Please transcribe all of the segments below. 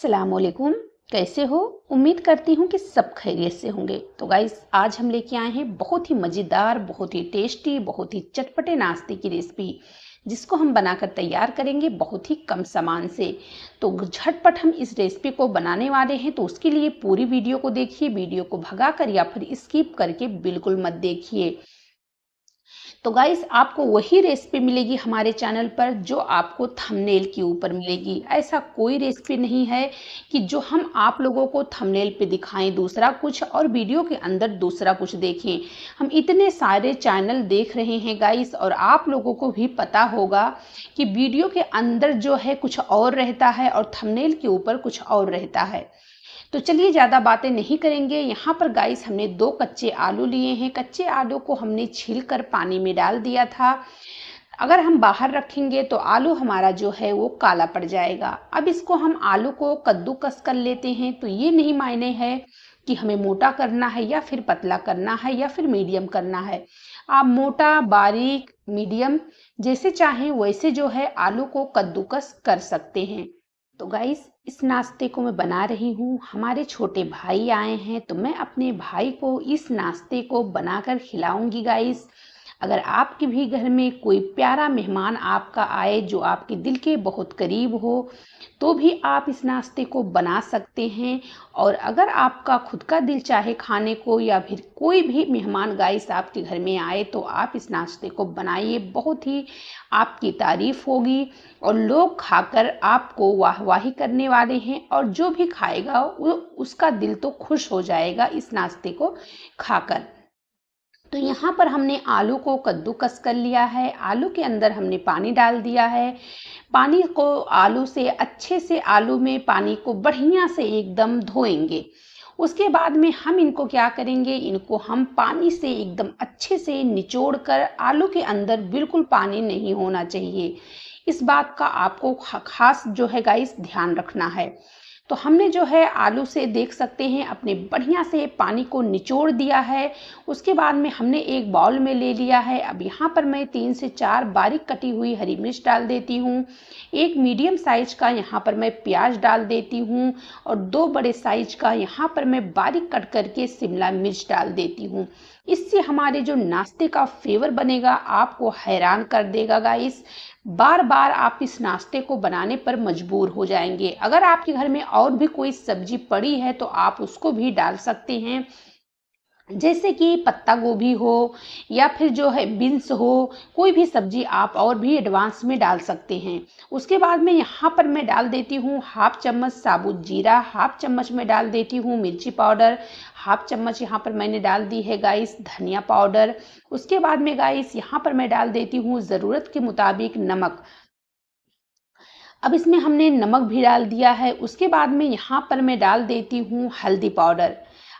अस्सलामुअलैकुम। कैसे हो? उम्मीद करती हूँ कि सब खैरियत से होंगे। तो गाइस, आज हम लेके आए हैं बहुत ही मज़ेदार, बहुत ही टेस्टी, बहुत ही चटपटे नाश्ते की रेसिपी, जिसको हम बनाकर तैयार करेंगे बहुत ही कम सामान से। तो झटपट हम इस रेसिपी को बनाने वाले हैं, तो उसके लिए पूरी वीडियो को देखिए। वीडियो को भगाकर या फिर स्किप करके बिल्कुल मत देखिए। तो गाइस, आपको वही रेसिपी मिलेगी हमारे चैनल पर जो आपको थंबनेल के ऊपर मिलेगी। ऐसा कोई रेसिपी नहीं है कि जो हम आप लोगों को थंबनेल पे दिखाएं दूसरा कुछ और वीडियो के अंदर दूसरा कुछ देखें। हम इतने सारे चैनल देख रहे हैं गाइस, और आप लोगों को भी पता होगा कि वीडियो के अंदर जो है कुछ और रहता है और थंबनेल के ऊपर कुछ और रहता है। तो चलिए ज़्यादा बातें नहीं करेंगे। यहाँ पर गाइस हमने 2 कच्चे आलू लिए हैं। कच्चे आलू को हमने छीलकर पानी में डाल दिया था। अगर हम बाहर रखेंगे तो आलू हमारा जो है वो काला पड़ जाएगा। अब इसको हम आलू को कद्दूकस कर लेते हैं। तो ये नहीं मायने है कि हमें मोटा करना है या फिर पतला करना है या फिर मीडियम करना है। आप मोटा, बारीक, मीडियम जैसे चाहें वैसे जो है आलू को कद्दूकस कर सकते हैं। तो गाइस, इस नाश्ते को मैं बना रही हूँ। हमारे छोटे भाई आए हैं, तो मैं अपने भाई को इस नाश्ते को बनाकर खिलाऊंगी गाइस। अगर आपके भी घर में कोई प्यारा मेहमान आपका आए जो आपके दिल के बहुत करीब हो, तो भी आप इस नाश्ते को बना सकते हैं। और अगर आपका खुद का दिल चाहे खाने को, या फिर कोई भी मेहमान गाइस आपके घर में आए, तो आप इस नाश्ते को बनाइए। बहुत ही आपकी तारीफ होगी और लोग खाकर आपको वाहवाही करने वाले हैं, और जो भी खाएगा वो उसका दिल तो खुश हो जाएगा इस नाश्ते को खाकर। तो यहाँ पर हमने आलू को कद्दूकस कर लिया है। आलू के अंदर हमने पानी डाल दिया है। पानी को आलू से अच्छे से, आलू में पानी को बढ़िया से एकदम धोएंगे। उसके बाद में हम इनको क्या करेंगे, इनको हम पानी से एकदम अच्छे से निचोड़ कर, आलू के अंदर बिल्कुल पानी नहीं होना चाहिए। इस बात का आपको खास जो है गाइस ध्यान रखना है। तो हमने जो है आलू से देख सकते हैं अपने बढ़िया से पानी को निचोड़ दिया है। उसके बाद में हमने एक बाउल में ले लिया है। अब यहाँ पर मैं 3 से 4 बारीक कटी हुई हरी मिर्च डाल देती हूँ। एक मीडियम साइज का यहाँ पर मैं प्याज डाल देती हूँ, और 2 बड़े साइज का यहाँ पर मैं बारीक कट करके शिमला मिर्च डाल देती हूँ। इससे हमारे जो नाश्ते का फ्लेवर बनेगा आपको हैरान कर देगा गाइस। बार बार आप इस नाश्ते को बनाने पर मजबूर हो जाएंगे। अगर आपके घर में और भी कोई सब्जी पड़ी है तो आप उसको भी डाल सकते हैं, जैसे कि पत्ता गोभी हो या फिर जो है बीन्स हो। कोई भी सब्जी आप और भी एडवांस में डाल सकते हैं। उसके बाद में यहाँ पर मैं डाल देती हूँ हाफ चम्मच साबुत जीरा, हाफ चम्मच में डाल देती हूँ मिर्ची पाउडर, हाफ चम्मच यहाँ पर मैंने डाल दी है गाइस धनिया पाउडर। उसके बाद में गाइस यहाँ पर मैं डाल देती हूँ ज़रूरत के मुताबिक नमक। अब इसमें हमने नमक भी डाल दिया है। उसके बाद में यहाँ पर मैं डाल देती हूँ हल्दी पाउडर।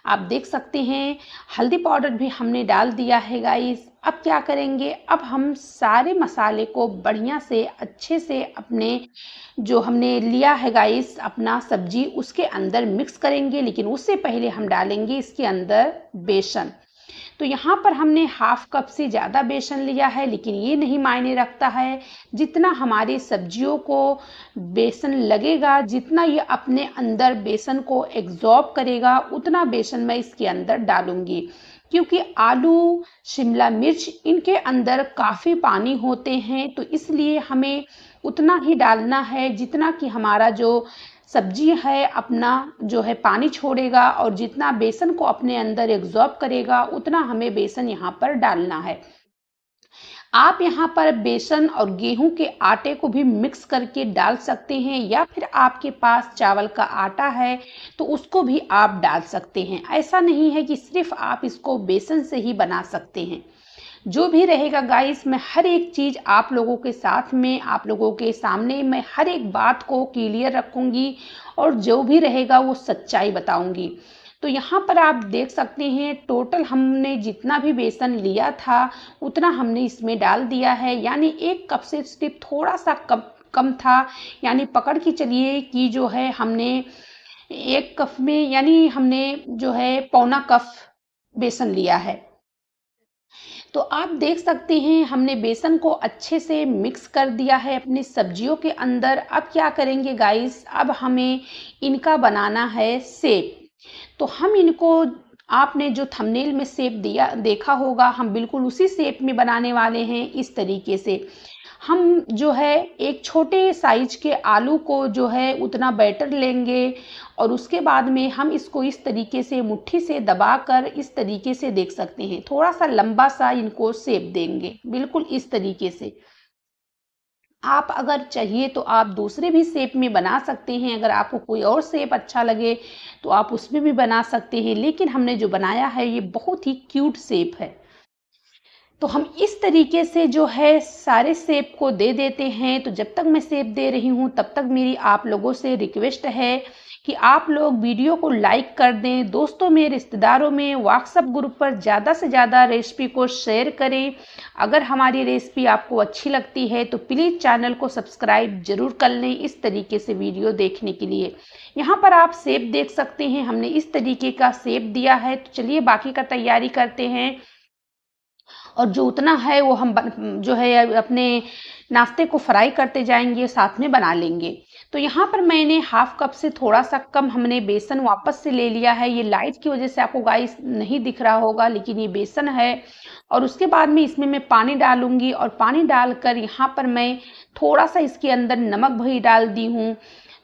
आप देख सकते हैं हल्दी पाउडर भी हमने डाल दिया है गाइस। अब क्या करेंगे, अब हम सारे मसाले को बढ़िया से अच्छे से अपने जो हमने लिया है गाइस अपना सब्जी उसके अंदर मिक्स करेंगे। लेकिन उससे पहले हम डालेंगे इसके अंदर बेसन। तो यहाँ पर हमने हाफ कप से ज़्यादा बेसन लिया है, लेकिन ये नहीं मायने रखता है। जितना हमारी सब्जियों को बेसन लगेगा, जितना ये अपने अंदर बेसन को एब्जॉर्ब करेगा, उतना बेसन मैं इसके अंदर डालूंगी। क्योंकि आलू, शिमला मिर्च इनके अंदर काफ़ी पानी होते हैं, तो इसलिए हमें उतना ही डालना है जितना कि हमारा जो सब्जी है अपना जो है पानी छोड़ेगा, और जितना बेसन को अपने अंदर एब्जॉर्ब करेगा उतना हमें बेसन यहाँ पर डालना है। आप यहाँ पर बेसन और गेहूं के आटे को भी मिक्स करके डाल सकते हैं, या फिर आपके पास चावल का आटा है तो उसको भी आप डाल सकते हैं। ऐसा नहीं है कि सिर्फ आप इसको बेसन से ही बना सकते हैं। जो भी रहेगा गाइस, मैं हर एक चीज़ आप लोगों के साथ में, आप लोगों के सामने मैं हर एक बात को क्लियर रखूंगी, और जो भी रहेगा वो सच्चाई बताऊंगी। तो यहाँ पर आप देख सकते हैं टोटल हमने जितना भी बेसन लिया था उतना हमने इसमें डाल दिया है। यानी 1 कप से सिर्फ थोड़ा सा कम था। यानी पकड़ के चलिए कि जो है हमने 1 कप में, यानी हमने जो है पौना कप बेसन लिया है। तो आप देख सकते हैं हमने बेसन को अच्छे से मिक्स कर दिया है अपनी सब्जियों के अंदर। अब क्या करेंगे गाइस, अब हमें इनका बनाना है शेप। तो हम इनको, आपने जो थंबनेल में शेप दिया देखा होगा, हम बिल्कुल उसी शेप में बनाने वाले हैं। इस तरीके से हम जो है एक छोटे साइज के आलू को जो है उतना बैटर लेंगे और उसके बाद में हम इसको इस तरीके से मुट्ठी से दबाकर इस तरीके से देख सकते हैं थोड़ा सा लंबा सा इनको शेप देंगे, बिल्कुल इस तरीके से। आप अगर चाहिए तो आप दूसरे भी शेप में बना सकते हैं, अगर आपको कोई और शेप अच्छा लगे तो आप उसमें भी बना सकते हैं, लेकिन हमने जो बनाया है ये बहुत ही क्यूट शेप है। तो हम इस तरीके से जो है सारे शेप को दे देते हैं। तो जब तक मैं शेप दे रही हूँ तब तक मेरी आप लोगों से रिक्वेस्ट है कि आप लोग वीडियो को लाइक कर दें, दोस्तों में, रिश्तेदारों में, व्हाट्सएप ग्रुप पर ज़्यादा से ज़्यादा रेसिपी को शेयर करें। अगर हमारी रेसिपी आपको अच्छी लगती है तो प्लीज़ चैनल को सब्सक्राइब जरूर कर लें इस तरीके से वीडियो देखने के लिए। यहाँ पर आप शेप देख सकते हैं, हमने इस तरीके का शेप दिया है। तो चलिए बाकी का तैयारी करते हैं और जो उतना है वो हम जो है अपने नाश्ते को फ्राई करते जाएंगे, साथ में बना लेंगे। तो यहाँ पर मैंने हाफ कप से थोड़ा सा कम हमने बेसन वापस से ले लिया है। ये लाइट की वजह से आपको गाइस नहीं दिख रहा होगा, लेकिन ये बेसन है। और उसके बाद में इसमें मैं पानी डालूंगी और पानी डालकर यहाँ पर मैं थोड़ा सा इसके अंदर नमक भी डाल दी हूँ।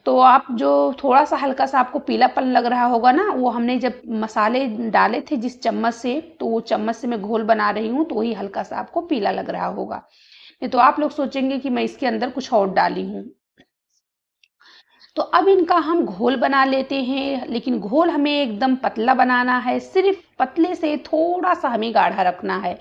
तो आप जो थोड़ा सा हल्का सा आपको पीलापन लग रहा होगा ना, वो हमने जब मसाले डाले थे जिस चम्मच से, तो वो चम्मच से मैं घोल बना रही हूँ, तो वही हल्का सा आपको पीला लग रहा होगा। नहीं तो आप लोग सोचेंगे कि मैं इसके अंदर कुछ और डाली हूँ। तो अब इनका हम घोल बना लेते हैं, लेकिन घोल हमें एकदम पतला बनाना है, सिर्फ पतले से थोड़ा सा हमें गाढ़ा रखना है।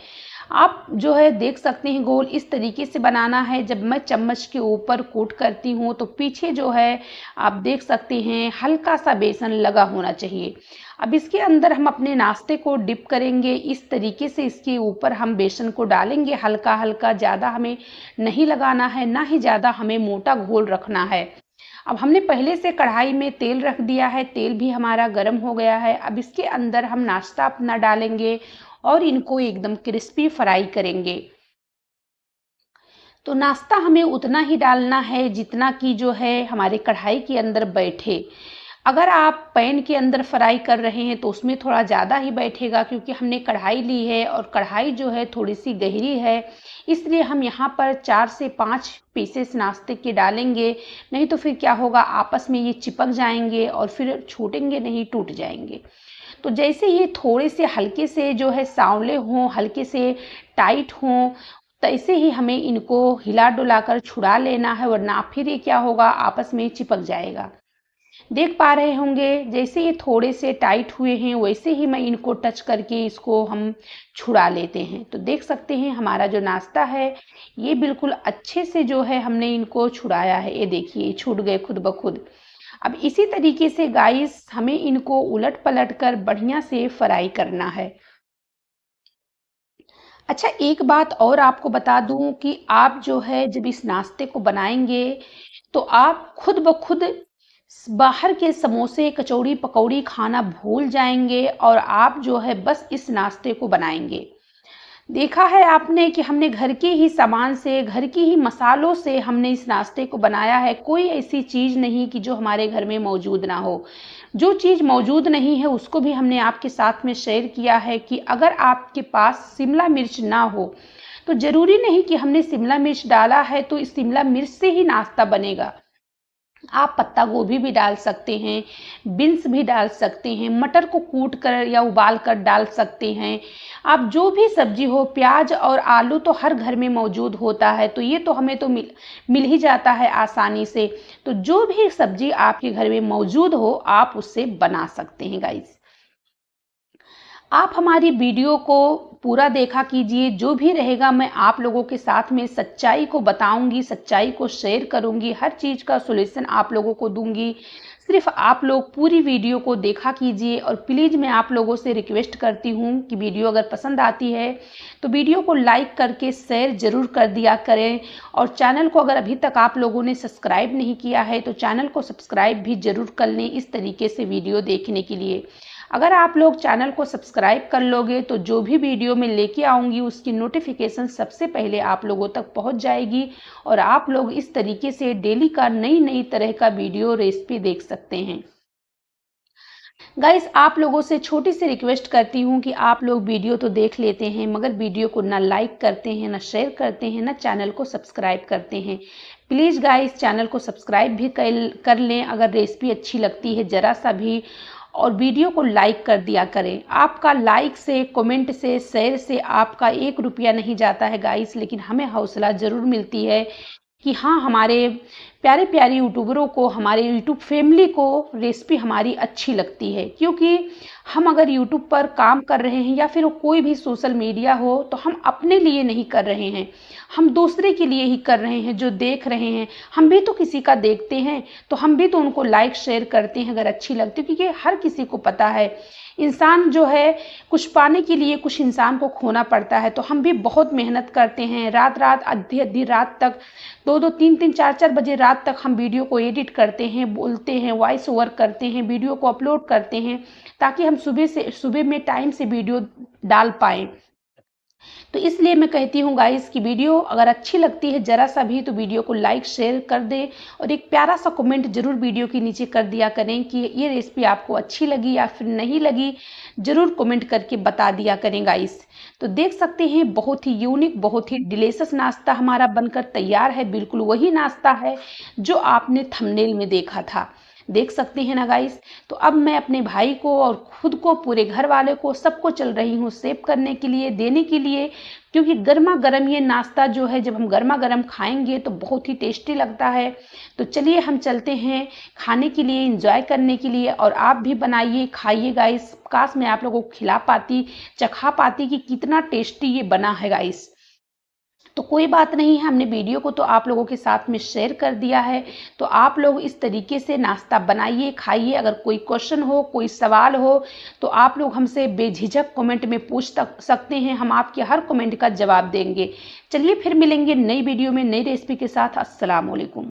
आप जो है देख सकते हैं घोल इस तरीके से बनाना है। जब मैं चम्मच के ऊपर कोट करती हूँ तो पीछे जो है आप देख सकते हैं हल्का सा बेसन लगा होना चाहिए। अब इसके अंदर हम अपने नाश्ते को डिप करेंगे इस तरीके से, इसके ऊपर हम बेसन को डालेंगे हल्का हल्का, ज़्यादा हमें नहीं लगाना है, ना ही ज़्यादा हमें मोटा घोल रखना है। अब हमने पहले से कढ़ाई में तेल रख दिया है, तेल भी हमारा गर्म हो गया है। अब इसके अंदर हम नाश्ता अपना डालेंगे और इनको एकदम क्रिस्पी फ्राई करेंगे। तो नाश्ता हमें उतना ही डालना है जितना कि जो है हमारे कढ़ाई के अंदर बैठे। अगर आप पैन के अंदर फ्राई कर रहे हैं तो उसमें थोड़ा ज़्यादा ही बैठेगा, क्योंकि हमने कढ़ाई ली है और कढ़ाई जो है थोड़ी सी गहरी है, इसलिए हम यहाँ पर 4 से 5 पीसेस नाश्ते के डालेंगे। नहीं तो फिर क्या होगा, आपस में ये चिपक जाएंगे और फिर छूटेंगे नहीं, टूट जाएंगे। तो जैसे ये थोड़े से हल्के से जो है सांवले हों, हल्के से टाइट हों, तैसे ही हमें इनको हिला डुला कर छुड़ा लेना है, वरना फिर ये क्या होगा, आपस में चिपक जाएगा। देख पा रहे होंगे जैसे ये थोड़े से टाइट हुए हैं वैसे ही मैं इनको टच करके इसको हम छुड़ा लेते हैं। तो देख सकते हैं हमारा जो नाश्ता है ये बिल्कुल अच्छे से जो है हमने इनको छुड़ाया है। ये देखिए छूट गए खुद ब खुद। अब इसी तरीके से गाइस हमें इनको उलट पलट कर बढ़िया से फ्राई करना है। अच्छा, एक बात और आपको बता दूं कि आप जो है जब इस नाश्ते को बनाएंगे तो आप खुद ब खुद बाहर के समोसे, कचौड़ी, पकौड़ी खाना भूल जाएंगे और आप जो है बस इस नाश्ते को बनाएंगे। देखा है आपने कि हमने घर के ही सामान से, घर के ही मसालों से हमने इस नाश्ते को बनाया है। कोई ऐसी चीज़ नहीं कि जो हमारे घर में मौजूद ना हो। जो चीज़ मौजूद नहीं है उसको भी हमने आपके साथ में शेयर किया है कि अगर आपके पास शिमला मिर्च ना हो तो ज़रूरी नहीं कि हमने शिमला मिर्च डाला है तो इस शिमला मिर्च से ही नाश्ता बनेगा। आप पत्ता गोभी भी डाल सकते हैं, बीन्स भी डाल सकते हैं, मटर को कूट कर या उबाल कर डाल सकते हैं। आप जो भी सब्जी हो, प्याज और आलू तो हर घर में मौजूद होता है, तो ये तो हमें तो मिल ही जाता है आसानी से। तो जो भी सब्जी आपके घर में मौजूद हो आप उससे बना सकते हैं गाइस। आप हमारी वीडियो को पूरा देखा कीजिए, जो भी रहेगा मैं आप लोगों के साथ में सच्चाई को बताऊंगी, सच्चाई को शेयर करूंगी, हर चीज़ का सॉल्यूशन आप लोगों को दूंगी। सिर्फ आप लोग पूरी वीडियो को देखा कीजिए और प्लीज़ मैं आप लोगों से रिक्वेस्ट करती हूँ कि वीडियो अगर पसंद आती है तो वीडियो को लाइक करके शेयर ज़रूर कर दिया करें। और चैनल को अगर अभी तक आप लोगों ने सब्सक्राइब नहीं किया है तो चैनल को सब्सक्राइब भी ज़रूर कर लें इस तरीके से वीडियो देखने के लिए। अगर आप लोग चैनल को सब्सक्राइब कर लोगे तो जो भी वीडियो मैं लेके आऊँगी उसकी नोटिफिकेशन सबसे पहले आप लोगों तक पहुँच जाएगी और आप लोग इस तरीके से डेली का नई तरह का वीडियो रेसिपी देख सकते हैं। गाइस, आप लोगों से छोटी सी रिक्वेस्ट करती हूँ कि आप लोग वीडियो तो देख लेते हैं मगर वीडियो को ना लाइक करते हैं, ना शेयर करते हैं, ना चैनल को सब्सक्राइब करते हैं। प्लीज़ गाइस, चैनल को सब्सक्राइब भी कर लें अगर रेसिपी अच्छी लगती है ज़रा सा भी, और वीडियो को लाइक कर दिया करें। आपका लाइक से, कमेंट से, शेयर से आपका 1 रुपया नहीं जाता है गाइस, लेकिन हमें हौसला ज़रूर मिलती है कि हाँ, हमारे प्यारे प्यारे यूट्यूबरों को, हमारे यूट्यूब फैमिली को रेसिपी हमारी अच्छी लगती है। क्योंकि हम अगर यूट्यूब पर काम कर रहे हैं या फिर कोई भी सोशल मीडिया हो तो हम अपने लिए नहीं कर रहे हैं, हम दूसरे के लिए ही कर रहे हैं। जो देख रहे हैं, हम भी तो किसी का देखते हैं तो हम भी तो उनको लाइक शेयर करते हैं अगर अच्छी लगती है। क्योंकि हर किसी को पता है इंसान जो है कुछ पाने के लिए कुछ इंसान को खोना पड़ता है। तो हम भी बहुत मेहनत करते हैं, रात आधी रात तक, 2 3 4 बजे रात तक हम वीडियो को एडिट करते हैं, बोलते हैं, वॉइस ओवर करते हैं, वीडियो को अपलोड करते हैं ताकि हम सुबह में टाइम से वीडियो डाल पाएँ। तो इसलिए मैं कहती हूँ गाइस कि वीडियो अगर अच्छी लगती है ज़रा सा भी तो वीडियो को लाइक शेयर कर दें और एक प्यारा सा कमेंट ज़रूर वीडियो के नीचे कर दिया करें कि ये रेसिपी आपको अच्छी लगी या फिर नहीं लगी, ज़रूर कमेंट करके बता दिया करें गाइस। तो देख सकते हैं बहुत ही यूनिक, बहुत ही डिलीशियस नाश्ता हमारा बनकर तैयार है। बिल्कुल वही नाश्ता है जो आपने थंबनेल में देखा था, देख सकते हैं ना गाइस। तो अब मैं अपने भाई को और खुद को, पूरे घर वाले को, सबको चल रही हूँ सेव करने के लिए, देने के लिए। क्योंकि गर्मा गर्म ये नाश्ता जो है जब हम गर्मा गर्म खाएंगे तो बहुत ही टेस्टी लगता है। तो चलिए हम चलते हैं खाने के लिए, एंजॉय करने के लिए। और आप भी बनाइए, खाइए गाइस। काश मैं आप लोगों को खिला पाती, चखा पाती कि कितना टेस्टी ये बना है गाइस। तो कोई बात नहीं है, हमने वीडियो को तो आप लोगों के साथ में शेयर कर दिया है। तो आप लोग इस तरीके से नाश्ता बनाइए, खाइए। अगर कोई क्वेश्चन हो, कोई सवाल हो तो आप लोग हमसे बेझिझक कमेंट में पूछ सकते हैं, हम आपके हर कमेंट का जवाब देंगे। चलिए फिर मिलेंगे नई वीडियो में नई रेसिपी के साथ। अस्सलाम वालेकुम।